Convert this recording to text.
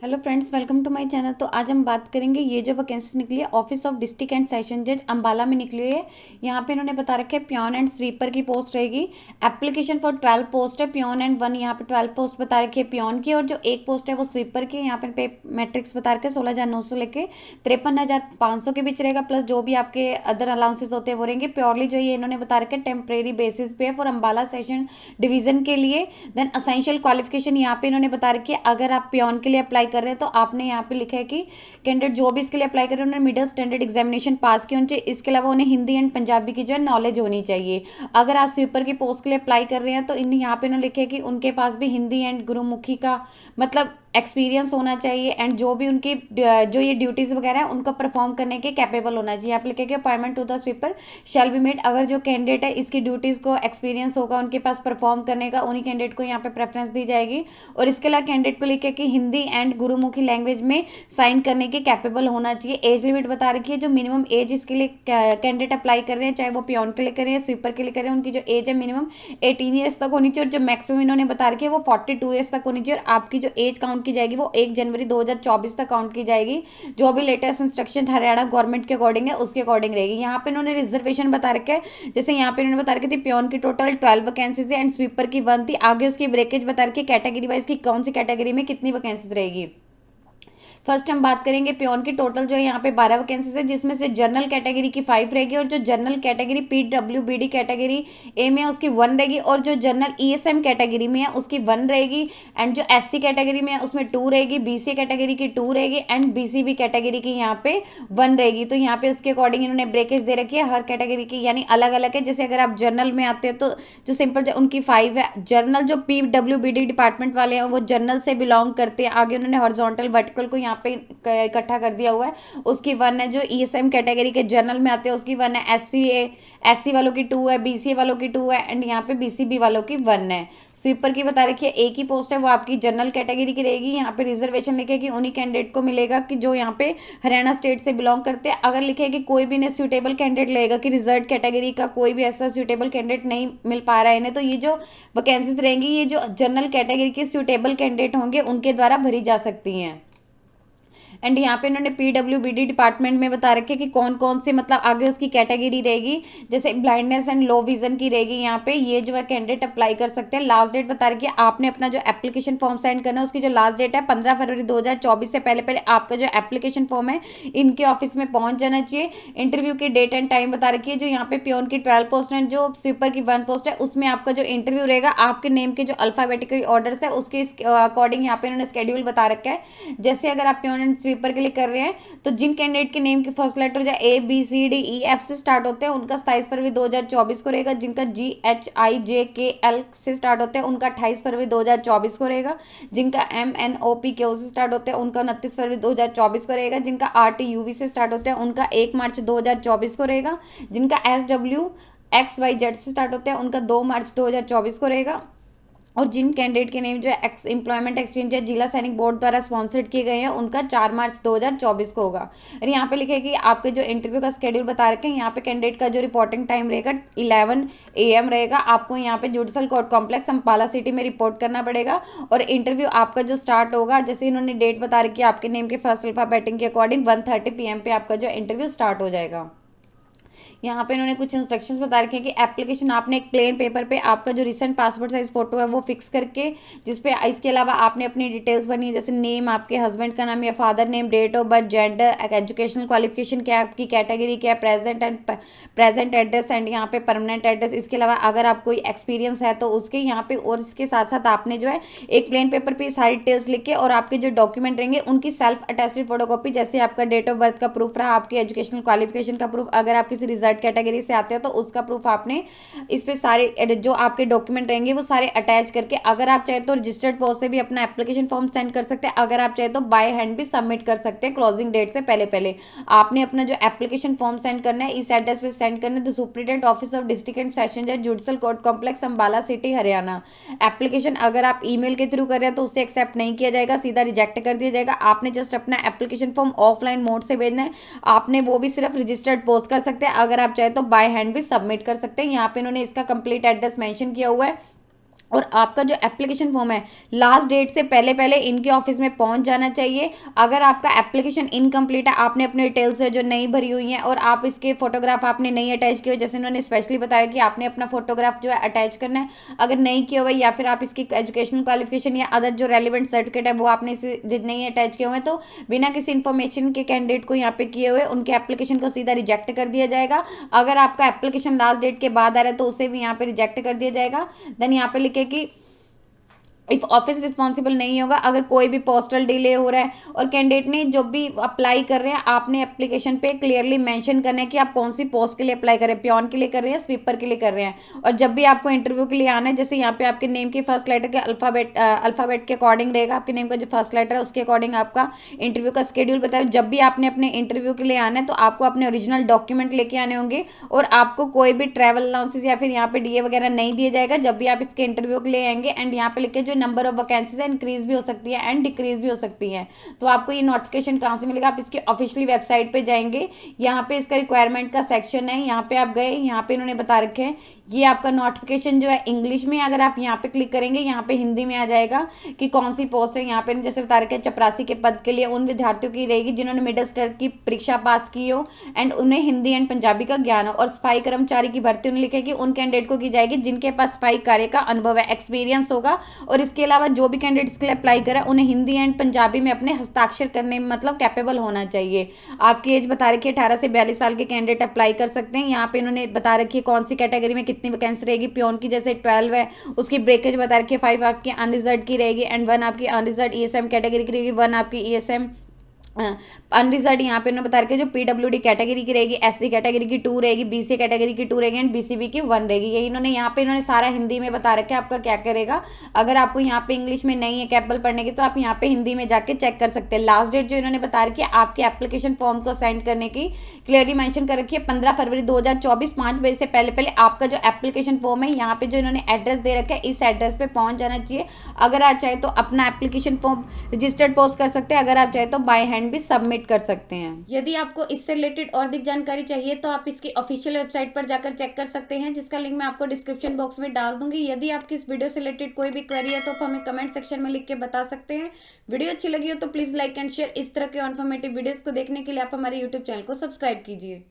Hello friends, welcome to my channel. तो आज हम बात करेंगे ये जो वैकेंसी निकली है office of district and session जज अंबाला में निकली है। यहाँ पे इन्होंने बता रखा है प्योन एंड स्वीपर की पोस्ट रहेगी। एप्लीकेशन फॉर 12 पोस्ट है, प्योन एंड 1 यहाँ पे 12 पोस्ट बता रखी है प्योन की, और जो एक पोस्ट है वो स्वीपर की। यहाँ पे मैट्रिक्स बता रखे 16,900 लेके 53,500 के बीच रहेगा, प्लस जो भी आपके अदर अलाउंसेस होते हैं वो रहेंगे। प्योरली जो ये इन्होंने बता रखे टेम्परेरी बेसिस पे है फॉर अंबाला सेशन डिवीजन के लिए। देन असेंशियल क्वालिफिकेशन यहाँ पे इन्होंने बता रखी है, अगर आप प्योन के लिए अप्लाई कर रहे हैं तो आपने यहाँ पे लिखा है कि कैंडिडेट जो भी इसके लिए अप्लाई कर रहे हैं उन्होंने मिडिल स्टैंडर्ड एग्जामिनेशन पास की होनी चाहिए। इसके अलावा उन्हें हिंदी एंड पंजाबी की जो है नॉलेज होनी चाहिए। अगर आप स्वीपर की पोस्ट के लिए अप्लाई कर रहे हैं तो इन यहाँ पे उन्होंने लिखा है कि उनके पास भी हिंदी एंड गुरुमुखी का मतलब एक्सपीरियंस होना चाहिए, एंड जो भी उनकी जो ये ड्यूटीज़ वगैरह है उनको परफॉर्म करने के कैपेबल होना चाहिए। आप लिखेंगे appointment to the sweeper shall be made. अगर जो कैंडिडेट है इसकी ड्यूटीज़ को एक्सपीरियंस होगा उनके पास परफॉर्म करने का, उन्हीं कैंडिडेट को यहाँ पे प्रेफरेंस दी जाएगी। और इसके अलावा कैंडिडेट को लिखे कि हिंदी एंड गुरुमुखी लैंग्वेज में साइन करने के कैपेबल होना चाहिए। एज लिमिट बता रखी है, जो मिनिमम एज इसके लिए कैंडिडेट अप्लाई कर रहे हैं, चाहे वो प्योन के लिए करें या स्वीपर के लिए करें, उनकी जो एज है मिनिमम 18 ईयर्स तक होनी चाहिए, और जो मैक्सिमम इन्होंने बता रखी है वो 42 ईयर्स तक होनी चाहिए। और आपकी जो एज काउंट की जाएगी वो 1 जनवरी 2024 तक काउंट की जाएगी। जो भी लेटेस्ट इंस्ट्रक्शन हरियाणा गवर्नमेंट के अकॉर्डिंग है उसके अकॉर्डिंग रहेगी। यहाँ पे इन्होंने रिजर्वेशन बता रखा है, जैसे यहाँ पे इन्होंने बता रखी थी प्योन की टोटल 12 वैकेंसीज है एंड स्वीपर की 1 थी। आगे उसकी ब्रेकेज बता रखी है कैटेगरी वाइज की कौन सी कैटेगरी में कितनी वैकेंसीज रहेगी। फर्स्ट हम बात करेंगे प्योन की टोटल जो है यहाँ पे 12 वैकेंसीज है, जिसमें से जनरल कैटेगरी की 5 रहेगी, और जो general category PWBD category A में है उसकी 1 रहेगी, और जो जनरल ईएसएम कैटेगरी में है उसकी 1 रहेगी, एंड जो एससी कैटेगरी में है उसमें 2 रहेगी, बीसी कैटेगरी की 2 रहेगी, एंड बीसीबी कैटेगरी की यहाँ पे 1 रहेगी। तो यहाँ पे उसके अकॉर्डिंग इन्होंने ब्रेकेज दे रखी है हर कैटेगरी की, यानी अलग अलग है। जैसे अगर आप जनरल में आते हैं तो जो सिंपल उनकी 5 है। जनरल जो पीडब्ल्यूबीडी डिपार्टमेंट वाले हैं वो जनरल से बिलोंग करते हैं। आगे उन्होंने हॉरिजॉन्टल वर्टिकल को यहाँ पे इकट्ठा कर दिया हुआ है, उसकी 1 है। जो ईएसएम कैटेगरी के जनरल में आते हैं उसकी 1 है। एससी वालों की 2 है, बीसीए वालों की 2 है, एंड यहाँ पे बीसीबी वालों की 1 है। स्वीपर की बता रखी है एक ही पोस्ट है, वो आपकी जनरल कैटेगरी की रहेगी। यहाँ पे रिजर्वेशन लिखे कि उन्हीं कैंडिडेट को मिलेगा कि जो यहाँ पे हरियाणा स्टेट से बिलोंग करते हैं। अगर लिखे कि कोई भी इन्हें सूटेबल कैंडिडेट लगेगा कि रिजर्व कैटेगरी का कोई भी ऐसा सूटेबल कैंडिडेट नहीं मिल पा रहा है इन्हें, तो ये जो वैकेंसीज रहेंगी ये जो जनरल कैटेगरी के सूटेबल कैंडिडेट होंगे उनके द्वारा भरी जा सकती हैं। एंड यहाँ पे इन्होंने पीडब्ल्यूबीडी डिपार्टमेंट में बता रखे कि कौन कौन से मतलब आगे उसकी कैटेगरी रहेगी। जैसे ब्लाइंडनेस एंड लो विजन की रहेगी, यहाँ पे ये जो है कैंडिडेट अप्लाई कर सकते हैं। लास्ट डेट बता रखी है, आपने अपना जो एप्लीकेशन फॉर्म सेंड करना है उसकी जो लास्ट डेट है 15 फरवरी 2024 से पहले पहले आपका जो एप्लीकेशन फॉर्म है इनके ऑफिस में पहुंच जाना चाहिए। इंटरव्यू की डेट एंड टाइम बता रखी है। जो यहाँ पे प्योन की 12 पोस्ट है, जो स्वीपर की 1 पोस्ट है, उसमें आपका जो इंटरव्यू रहेगा आपके नेम के जो अल्फाबेटिकल ऑर्डर्स है उसके अकॉर्डिंग यहाँ पे इन्होंने शेड्यूल बता रखा है। जैसे अगर आप प्योन एंड स्वीपर के लिए कर रहे हैं तो जिन कैंडिडेट के नेम के फर्स्ट लेटर जो A B C D E F से स्टार्ट होते हैं उनका 27 फरवरी 2024 को रहेगा। जिनका जी एच आई जे के एल से स्टार्ट होते हैं उनका 28 फरवरी 2024 को रहेगा। जिनका M N O P Q से स्टार्ट होते हैं उनका 29 फरवरी 2024 को रहेगा। जिनका आर टी यू वी से स्टार्ट होते हैं उनका 1 मार्च 2024 को रहेगा। जिनका S W X Y Z से स्टार्ट होते हैं उनका 2 मार्च 2024 को रहेगा। और जिन कैंडिडेट के नेम जो है एम्प्लॉयमेंट एक्सचेंज है जिला सैनिक बोर्ड द्वारा स्पॉन्सर्ड किए गए हैं उनका 4 मार्च 2024 को होगा। और यहाँ पे लिखे कि आपके जो इंटरव्यू का स्केड्यूल बता रखे हैं, यहाँ पे कैंडिडेट का जो रिपोर्टिंग टाइम रहेगा 11 AM रहेगा। आपको यहाँ पे judicial court complex Ambala city में रिपोर्ट करना पड़ेगा। और इंटरव्यू आपका जो स्टार्ट होगा, जैसे इन्होंने डेट बता रखी है आपके नेम के फर्स्ट अल्फाबेटिक के अकॉर्डिंग 1:30 PM पे आपका जो इंटरव्यू स्टार्ट हो जाएगा। यहाँ पे इन्होंने कुछ इंस्ट्रक्शंस बता रखे हैं कि एप्लीकेशन आपने एक प्लेन पेपर पे आपका जो रिसेंट पासपोर्ट साइज फोटो है वो फिक्स करके, जिसपे इसके अलावा आपने अपनी डिटेल्स भरनी है, जैसे नेम, आपके हस्बैंड का नाम या father name, date of birth, gender, educational qualification क्या है, आपकी कैटेगरी क्या है, प्रेजेंट एड्रेस एंड यहाँ पे परमानेंट एड्रेस। इसके अलावा अगर आप कोई एक्सपीरियंस है तो उसके यहाँ पे, और इसके साथ साथ आपने जो है एक प्लेन पेपर पे सारी डिटेल्स लिख के और आपके जो डॉक्यूमेंट रहेंगे उनकी सेल्फ अटेस्टेड फोटोकॉपी, जैसे आपका डेट ऑफ बर्थ का प्रूफ रहा, आपकी एजुकेशनल क्वालिफिकेशन का प्रूफ, अगर आप किसी रिजर्व कैटेगरी से आते हो तो उसका प्रूफ आपने इस पे सारे जो आपके डॉक्यूमेंट रहेंगे वो सारे अटैच करके, अगर आप चाहे तो रजिस्टर्ड पोस्ट से भी अपना एप्लीकेशन फॉर्म सेंड कर सकते हैं, अगर आप चाहे तो बाय हैंड भी सबमिट कर सकते हैं क्लोजिंग डेट से पहले पहले। आपने अपना जो एप्लीकेशन फॉर्म सेंड करना है इस एड्रेस पे सेंड करना है, the superintendent office of district and session जज judicial court complex Ambala city Haryana. Application अगर आप ईमेल के थ्रू कर रहे हैं तो उससे एक्सेप्ट नहीं किया जाएगा, सीधा रिजेक्ट कर दिया जाएगा। आपने जस्ट अपना एप्लीकेशन फॉर्म ऑफलाइन मोड से भेजना है, आपने वो भी सिर्फ रजिस्टर्ड पोस्ट कर सकते हैं, अगर आप चाहे तो बाय हैंड भी सबमिट कर सकते हैं। यहाँ पे इन्होंने इसका कंप्लीट एड्रेस मेंशन किया हुआ है। और आपका जो एप्लीकेशन फॉर्म है लास्ट डेट से पहले पहले इनके ऑफिस में पहुंच जाना चाहिए। अगर आपका एप्लीकेशन इनकम्प्लीट है, आपने अपने डिटेल्स है जो नहीं भरी हुई हैं और आप इसके फोटोग्राफ आपने नहीं अटैच किए हुए, जैसे उन्होंने स्पेशली बताया कि आपने अपना फोटोग्राफ जो है अटैच करना है, अगर नहीं किया हुआ या फिर आप इसकी एजुकेशनल क्वालिफिकेशन या अदर जो रेलिवेंट सर्टिफिकेट है वो आपने इसे नहीं अटैच किए हुए हैं, तो बिना किसी इन्फॉर्मेशन के कैंडिडेट को यहाँ पे किए हुए उनके एप्लीकेशन को सीधा रिजेक्ट कर दिया जाएगा। अगर आपका एप्लीकेशन लास्ट डेट के बाद आ रहा है तो उसे भी यहाँ पे रिजेक्ट कर दिया जाएगा। देन यहाँ पे लिखे कि इफ ऑफिस रिस्पॉन्सिबल नहीं होगा अगर कोई भी पोस्टल डिले हो रहा है और कैंडिडेट ने जो भी अप्लाई कर रहे हैं आपने एप्लीकेशन पे क्लियरली मेंशन करना है कि आप कौन सी पोस्ट के लिए अप्लाई कर रहे हैं, प्योन के लिए कर रहे हैं, स्वीपर के लिए कर रहे हैं। और जब भी आपको इंटरव्यू के लिए आना है, जैसे यहाँ पे आपके नेम के फर्स्ट लेटर के अल्फाबेट के अकॉर्डिंग रहेगा, आपके नेम का जो फर्स्ट लेटर है उसके अकॉर्डिंग आपका इंटरव्यू का स्केड्यूल बताया। जब भी आपने अपने इंटरव्यू के लिए आना है तो आपको अपने ओरिजिनल डॉक्यूमेंट लेके आने होंगे और आपको कोई भी ट्रैवल अलाउंसेस या फिर यहाँ पे डीए वगैरह नहीं दिया जाएगा जब भी आप इसके इंटरव्यू के लिए आएंगे। एंड यहाँ पे लिखे जो नंबर ऑफ वैकेंसीज है इंक्रीज भी हो सकती है एंड डिक्रीज भी हो सकती है। तो आपको ये नोटिफिकेशन कहाँ से मिलेगा, आप इसकी ऑफिशियली वेबसाइट पे जाएंगे, यहाँ पे इसका रिक्वायरमेंट का सेक्शन है, यहाँ पे आप गए, यहाँ पे इन्होंने बता रखे हैं ये आपका नोटिफिकेशन जो है इंग्लिश में, अगर आप यहाँ पे क्लिक करेंगे यहाँ पे हिंदी में आ जाएगा कि कौन सी पोस्ट है। यहाँ पे जैसे बता रखे चपरासी के पद के लिए उन विद्यार्थियों की रहेगी जिन्होंने मिडिल स्तर की परीक्षा पास की हो एंड उन्हें हिंदी एंड पंजाबी का ज्ञान हो। और सफाई कर्मचारी की भर्ती उन्हें लिखेगी उन कैंडिडेट को की जाएगी जिनके पास सफाई कार्य का अनुभव है, एक्सपीरियंस होगा। और इसके अलावा जो भी कैंडिडेट इसके लिए अप्लाई करें उन्हें हिंदी एंड पंजाबी में अपने हस्ताक्षर करने में मतलब कैपेबल होना चाहिए। आपकी एज बता रखी है 18 से 42 साल के कैंडिडेट अप्लाई कर सकते हैं। यहाँ पे इन्होंने बता रखी है कौन सी कैटेगरी में कितनी वैकेंसी रहेगी। प्योन की जैसे 12 है उसकी ब्रेकेज बता रखी है 5 आपकी अनरिजर्व की रहेगी एंड 1 आपकी अनरिजर्व ईएसएम कैटेगरी की रहेगी, 1 आपकी ईएसएम अनरिजर्व यहाँ पे उन्होंने बता रखे जो पीडब्ल्यूडी कैटेगरी की रहेगी, एससी कैटेगरी की 2 रहेगी, बीसी कैटेगरी की 2 रहेगी एंड बीसीबी की 1 रहेगी। ये इन्होंने यहाँ पे इन्होंने सारा हिंदी में बता रखा है आपका क्या करेगा। अगर आपको यहाँ पे इंग्लिश में नहीं है कैपेबल पढ़ने की तो आप यहाँ पे हिंदी में जाके चेक कर सकते हैं। लास्ट डेट जो इन्होंने बता रखी है आपके एप्लीकेशन फॉर्म को सेंड करने की क्लियरली मेंशन कर रखी है 15 फरवरी 2024 5 बजे से पहले पहले आपका जो एप्लीकेशन फॉर्म है यहाँ पे जो इन्होंने एड्रेस दे रखा है इस एड्रेस पे पहुंच जाना चाहिए। अगर आप चाहे तो अपना एप्लीकेशन फॉर्म रजिस्टर्ड पोस्ट कर सकते हैं, अगर आप चाहे तो बाय हैंड भी सबमिट कर सकते हैं। यदि आपको इससे रिलेटेड और अधिक जानकारी चाहिए तो आप इसकी ऑफिशियल वेबसाइट पर जाकर चेक कर सकते हैं जिसका लिंक मैं आपको डिस्क्रिप्शन बॉक्स में डाल दूंगी। यदि आपकी इस वीडियो से रिलेटेड कोई भी क्वेरी है तो आप हमें कमेंट सेक्शन में लिख के बता सकते हैं। वीडियो अच्छी लगी हो तो प्लीज लाइक एंड शेयर। इस तरह के इन्फॉर्मेटिव वीडियोस को देखने के लिए आप हमारे यूट्यूब चैनल को सब्सक्राइब कीजिए।